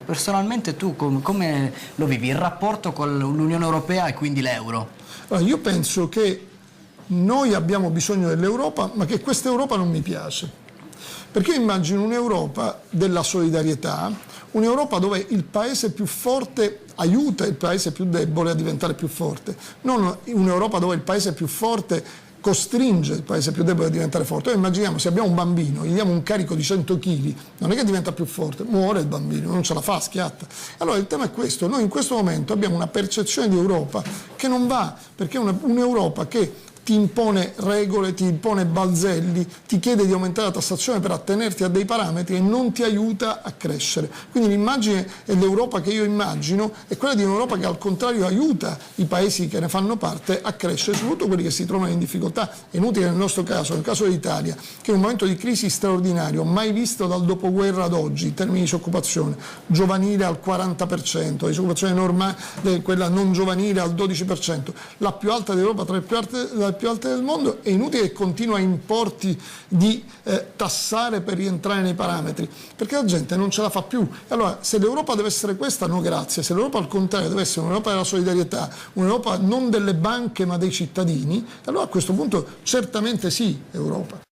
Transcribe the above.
Personalmente tu come lo vivi, il rapporto con l'Unione Europea e quindi l'euro? Allora, io penso che noi abbiamo bisogno dell'Europa, ma che questa Europa non mi piace. Perché io immagino un'Europa della solidarietà, un'Europa dove il paese più forte aiuta il paese più debole a diventare più forte, non un'Europa dove il paese più forte costringe il paese più debole a diventare forte. Noi immaginiamo, se abbiamo un bambino, gli diamo un carico di 100 kg, non è che diventa più forte, muore il bambino, non ce la fa, schiatta. Allora il tema è questo: noi in questo momento abbiamo una percezione di Europa che non va, perché è un'Europa che ti impone regole, ti impone balzelli, ti chiede di aumentare la tassazione per attenerti a dei parametri e non ti aiuta a crescere. Quindi l'immagine dell'Europa che io immagino è quella di un'Europa che al contrario aiuta i paesi che ne fanno parte a crescere, soprattutto quelli che si trovano in difficoltà. È inutile nel nostro caso, nel caso dell'Italia, che è un momento di crisi straordinario, mai visto dal dopoguerra ad oggi in termini di disoccupazione, giovanile al 40%, disoccupazione normale, quella non giovanile al 12%, la più alta d'Europa, tra le più alte del mondo. È inutile che continua a importi di tassare per rientrare nei parametri, perché la gente non ce la fa più. Allora, se l'Europa deve essere questa, no grazie. Se l'Europa al contrario deve essere un'Europa della solidarietà, un'Europa non delle banche ma dei cittadini, allora a questo punto certamente sì, Europa.